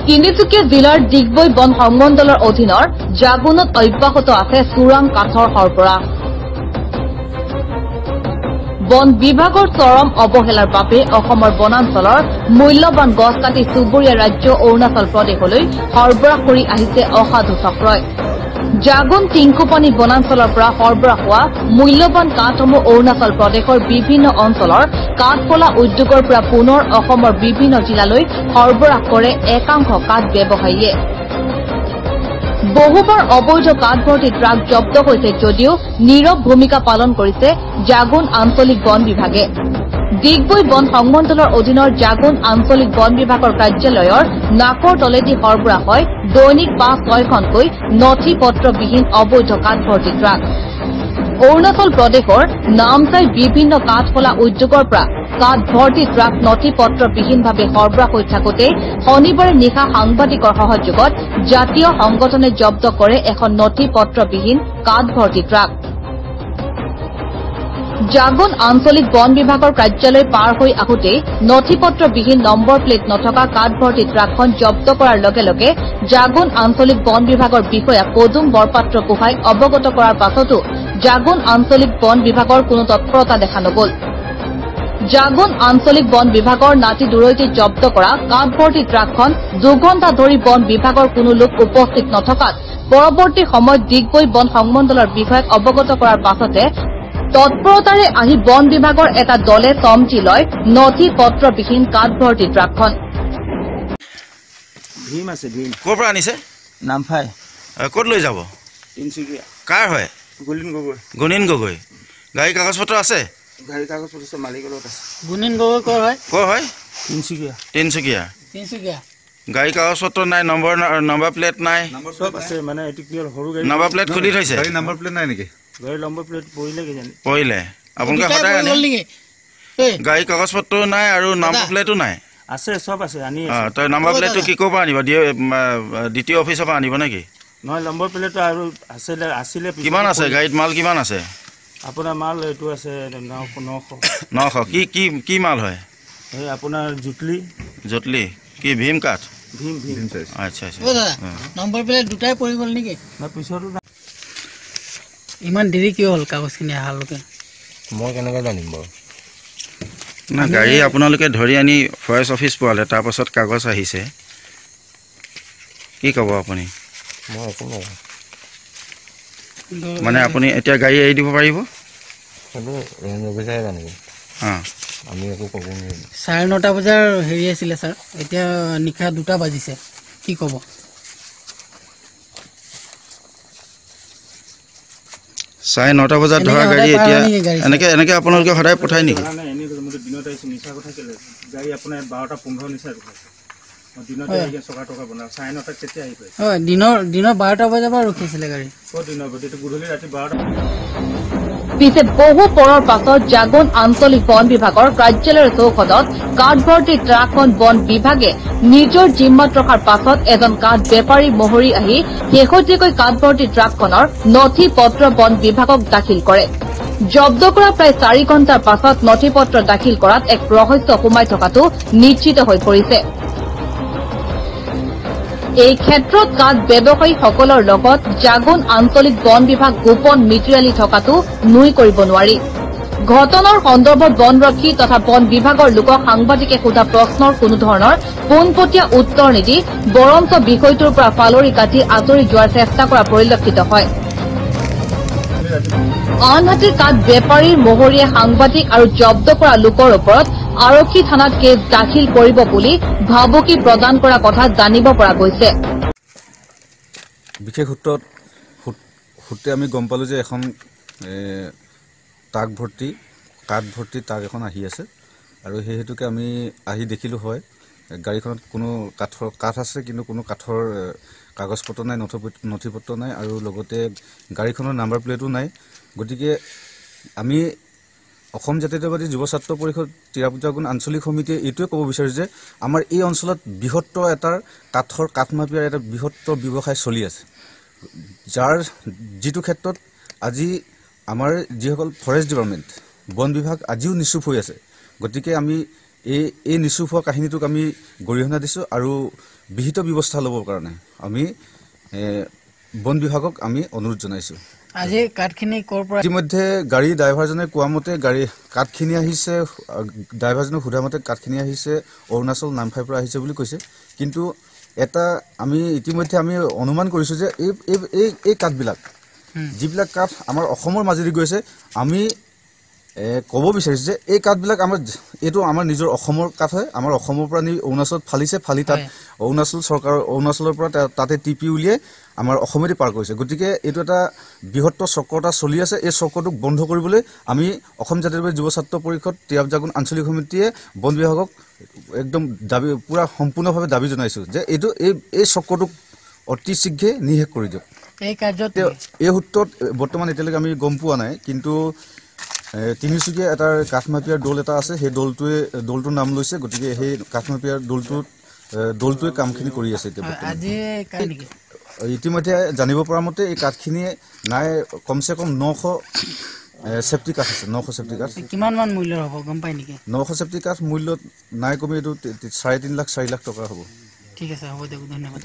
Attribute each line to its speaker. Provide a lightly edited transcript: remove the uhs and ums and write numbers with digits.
Speaker 1: তিনিচুকীয়া জিলাৰ ডিগবৈ বন সংমণ্ডলৰ অধীনৰ জাগুনত অব্যাহত আছে চোৰাং কাঠৰ সৰবৰাহ। বন বিভাগৰ চৰম অৱহেলাৰ বাবে অসমৰ বনাঞ্চলৰ মূল্যৱান গছ কাটি চুবুৰীয়া ৰাজ্য অৰুণাচল প্ৰদেশলৈ সৰবৰাহ কৰি আহিছে অসাধু চক্ৰই। জাগুন টিংকুপানী বনাঞ্চলৰ পৰা সৰবৰাহ হোৱা মূল্যৱান কাঠসমূহ অৰুণাচল প্ৰদেশৰ বিভিন্ন অঞ্চলৰ কাঠফলা উদ্যোগৰ পৰা পুনৰ অসমৰ বিভিন্ন জিলালৈ সৰবৰাহ কৰে একাংশ কাঠ ব্যৱসায়ীয়ে। বহুবাৰ অবৈধ কাঠ ভৰ্তি ট্ৰাক জব্দ হৈছে যদিও নীৰৱ ভূমিকা পালন কৰিছে জাগুন আঞ্চলিক বন বিভাগে। ডিগবৈ বন সংমণ্ডলৰ অধীনৰ জাগুন আঞ্চলিক বন বিভাগৰ কাৰ্যালয়ৰ নাকৰ তলেদি সৰবৰাহ হয় দৈনিক ৫-৬খনকৈ নথি পত্ৰবিহীন অবৈধ কাঠ ভৰ্তি ট্ৰাক। অৰুণাচল প্ৰদেশৰ নামচাই বিভিন্ন কাঠফলা উদ্যোগৰ পৰা কাঠ ভৰ্তি ট্ৰাক নথি পত্ৰবিহীনভাৱে সৰবৰাহ হৈ থাকোতে শনিবাৰে নিশা সাংবাদিকৰ সহযোগত জাতীয় সংগঠনে জব্দ কৰে এখন নথি পত্ৰবিহীন কাঠ ভৰ্তি ট্ৰাক। জাগুন আঞ্চলিক বন বিভাগৰ কাৰ্যালয় পাৰ হৈ আহোতে নথি পত্ৰবিহীন নম্বৰ প্লেট নথকা কাঠ ভৰ্তি ট্ৰাকখন জব্দ কৰাৰ লগে লগে জাগুন আঞ্চলিক বন বিভাগৰ বিষয়া পদুম বৰপাত্ৰ গোহাঁইক অৱগত কৰাৰ পাছতো জাগুন আঞ্চলিক বন বিভাগৰ কোনো তৎপৰতা দেখা নগল। জাগুন আঞ্চলিক বন বিভাগৰ নাতি দূৰৈতে জব্দ কৰা কাঠ ভৰ্তি ট্ৰাকখন ২ ঘণ্টা ধৰি বন বিভাগৰ কোনো লোক উপস্থিত নথকাত পৰৱৰ্তী সময়ত ডিগবৈ বন সংমণ্ডলৰ বিষয়াক অৱগত কৰাৰ পাছতে তৎপৰতাৰে আহি বন বিভাগৰ এটা দলে তমটি লয় নথি পত্ৰবিহীন কাঠ ভৰ্তি ট্ৰাকখন।
Speaker 2: ভীম আছে ভীম
Speaker 3: ক'ৰ পৰা আনিছে?
Speaker 2: নামফাই।
Speaker 3: ক'ত লৈ যাব?
Speaker 2: তিনিচুকীয়া।
Speaker 3: কাৰ হয়?
Speaker 2: গুণীন গগৈ।
Speaker 3: গুণীন গগৈ। গাড়ী কাগজ পত্ৰ আছে?
Speaker 2: গাড়ী কাগজ পত্ৰ মালিকৰ লগত আছে।
Speaker 4: গুণীন গগৈ ক'ৰ হয়?
Speaker 3: ক'ৰ হয়?
Speaker 2: তিনিচুকীয়া।
Speaker 3: তিনিচুকীয়া।
Speaker 4: তিনিচুকীয়া।
Speaker 3: গাড়ী কাগজ পত্ৰ নাই, নম্বৰ প্লেট নাই।
Speaker 2: চব আছে মানে এইটো কি হ'ল সৰু গাড়ী।
Speaker 3: নম্বৰ প্লেট খুলি থৈছে?
Speaker 5: গাড়ী নম্বৰ প্লেট নাই নেকি?
Speaker 2: গাড়ীৰ নম্বৰ প্লেট পৰিলে কিজানি।
Speaker 3: পৰিলে আপোনালোকে সদায় আনে? গাড়ী কাগজ পত্ৰ নাই আৰু নম্বৰ প্লেটো নাই?
Speaker 2: আছে চব আছে আনি
Speaker 3: তই নম্বৰ প্লেটটো কি ক'ৰ পৰা আনিব? দ্বিতীয় অফিচৰ পৰা আনিব নেকি?
Speaker 2: নহয় নম্বৰ প্লেটটো আৰু আছিলে।
Speaker 3: কিমান আছে গাড়ীত? মাল কিমান আছে
Speaker 2: আপোনাৰ? মাল এইটো আছে 900।
Speaker 3: 900। কি মাল হয়?
Speaker 2: এই আপোনাৰ জুটলি।
Speaker 3: জটলি কি ভীম কাঠ?
Speaker 2: ভীম ভীম।
Speaker 3: আচ্ছা আচ্ছা।
Speaker 4: নম্বৰ প্লেট দুটাই পৰি গ'ল নেকি?
Speaker 2: পিছতো
Speaker 4: ইমান দেৰি কিয় হ'ল কাগজখিনি অহালৈকে?
Speaker 5: মই কেনেকৈ জানিম বাৰু?
Speaker 3: না গাড়ী আপোনালোকে ধৰি আনি ফৰেষ্ট অফিচ পোৱালে, তাৰপাছত কাগজ আহিছে, কি ক'ব আপুনি?
Speaker 5: মই একো নকওঁ।
Speaker 3: মানে আপুনি এতিয়া গাড়ী এৰি দিব পাৰিব?
Speaker 5: সেইটো ৰেঞ্জ অফিচাৰে জানিব,
Speaker 3: অঁ
Speaker 5: আমি একো ক'ব নোৱাৰিম। 9:30
Speaker 4: বজাৰ হেৰি আছিলে ছাৰ, এতিয়া নিশা 2টা বাজিছে, কি ক'ব?
Speaker 3: চাৰে 9টা বজাত ধৰা গাড়ী এতিয়া এনেকে আপোনালোকে সদায় পঠায় নেকি?
Speaker 2: দিনত আহিছোঁ মিছা কথা কেলে? গাড়ী আপোনাৰ 12:15 নিচা ৰখাইছে। দিনত চকা টকা বনাওঁ 9:30 কেতিয়া আহি পাইছে?
Speaker 4: হয়, দিনৰ 12টা বজাৰ পৰা ৰখিছিলে গাড়ী।
Speaker 2: দিনৰ গতিটো গধূলি ৰাতি 12টা।
Speaker 1: পিছে বহু পৰৰ পাছত জাগুন আঞ্চলিক বন বিভাগৰ কাৰ্যালয়ৰ চৌহদত কাঠ ভৰ্তি ট্ৰাকখন বন বিভাগে নিজৰ জিম্মাত ৰখাৰ পাছত এজন কাঠ বেপাৰী মহৰি আহি শেহতীয়াকৈ কাঠ ভৰ্তি ট্ৰাকখনৰ নথি পত্ৰ বন বিভাগক দাখিল কৰে। জব্দ কৰা প্ৰায় 4 ঘণ্টাৰ পাছত নথি পত্ৰ দাখিল কৰাত এক ৰহস্য সোমাই থকাটো নিশ্চিত হৈ পৰিছে। এই ক্ষেত্ৰত কাঠ ব্যৱসায়ীসকলৰ লগত জাগুন আঞ্চলিক বন বিভাগ গোপন মিতিৰালি থকাটো নুই কৰিব নোৱাৰি। ঘটনাৰ সন্দৰ্ভত বনৰক্ষী তথা বন বিভাগৰ লোকক সাংবাদিকে সোধা প্ৰশ্নৰ কোনো ধৰণৰ পোনপটীয়া উত্তৰ নিদি বৰঞ্চ বিষয়টোৰ পৰা ফালৰি কাটি আঁতৰি যোৱাৰ চেষ্টা কৰা পৰিলক্ষিত হয়। আনহাতে কাঠ বেপাৰীৰ মহৰীয়ে সাংবাদিক আৰু জব্দ কৰা লোকৰ ওপৰত আৰক্ষী থানাত কেছ দাখিল কৰিব বুলি ভাবুকি প্ৰদান কৰা কথা জানিব পৰা গৈছে।
Speaker 5: বিশেষ সূত্ৰে আমি গম পালোঁ যে এখন কাঠ ভৰ্তি ট্ৰাক এখন আহি আছে, আৰু সেই হেতুকে আমি আহি দেখিলোঁ হয় গাড়ীখনত কোনো কাঠ আছে, কিন্তু কোনো কাঠৰ কাগজ পত্ৰ নাই, নথি পত্ৰ নাই, আৰু লগতে গাড়ীখনৰ নাম্বাৰ প্লেটো নাই। গতিকে আমি অসম জাতীয়তাবাদী যুৱ ছাত্ৰ পৰিষদ জাগুন আঞ্চলিক সমিতিয়ে এইটোৱে ক'ব বিচাৰিছে যে আমাৰ এই অঞ্চলত বৃহত্তৰ এটাৰ কাঠ মাফিয়াৰ এটা বৃহত্তৰ ব্যৱসায় চলি আছে, যিটো ক্ষেত্ৰত আজি আমাৰ যিসকল ফৰেষ্ট ডিপাৰ্টমেণ্ট বন বিভাগ আজিও নিশ্চুপ হৈ আছে। গতিকে আমি এই নিচুপ হোৱা কাহিনীটোক আমি গৰিহণা দিছোঁ আৰু বিহিত ব্যৱস্থা ল'বৰ কাৰণে আমি বন বিভাগক আমি অনুৰোধ জনাইছোঁ।
Speaker 4: আজি কাঠখিনি ক'ৰ পৰা
Speaker 5: ইতিমধ্যে গাড়ী ড্ৰাইভাৰজনে কোৱা মতে কাঠখিনি আহিছে, ড্ৰাইভাৰজনে সোধা মতে কাঠখিনি আহিছে অৰুণাচল নামফাইৰ পৰা আহিছে বুলি কৈছে। কিন্তু এটা আমি ইতিমধ্যে আমি অনুমান কৰিছোঁ যে এই কাঠবিলাক যিবিলাক কাঠ আমাৰ অসমৰ মাজেদি গৈছে, আমি ক'ব বিচাৰিছোঁ যে এই কাঠবিলাক এইটো আমাৰ নিজৰ অসমৰ কাঠ হয়। আমাৰ অসমৰ পৰা নি অৰুণাচলত ফালি তাত অৰুণাচলৰ পৰা তাতে টিপি উলিয়াই আমাৰ অসমেদি পাৰ কৰিছে। গতিকে এইটো এটা বৃহত্তৰ চক্ৰ এটা চলি আছে। এই চক্ৰটোক বন্ধ কৰিবলৈ আমি অসম জাতীয়তাবাদী যুৱ ছাত্ৰ পৰিষদ তিৰাপ জাগোন আঞ্চলিক সমিতিয়ে বন বিভাগক একদম পূৰা সম্পূৰ্ণভাৱে দাবী জনাইছোঁ যে এই চক্ৰটোক অতি শীঘ্ৰে নিশেষ কৰি দিয়ক। এই সূত্ৰত বৰ্তমান এতিয়ালৈকে আমি গম পোৱা নাই, কিন্তু তিনিচুকীয়া এটা কাঠমাফিয়াৰ দল এটা আছে, সেই দলটোৰ নাম লৈছে। গতিকে সেই কাঠমাফিয়াৰ দলটোৱে কামখিনি কৰি আছে। ইতিমধ্যে জানিব পৰা মতে এই কাঠখিনিয়ে নাই কমচে কম 900 চেফটি কাঠ আছে। 900 চেফটি কাঠ
Speaker 4: কিমান মান মূল্যৰ হ'ব গম পাই নেকি?
Speaker 5: 900 চেফটি কাঠ মূল্য নাই কমে এইটো 3.5 লাখ 4 লাখ টকা হ'ব।
Speaker 4: ঠিক আছে, হ'ব দিয়ক, ধন্যবাদ।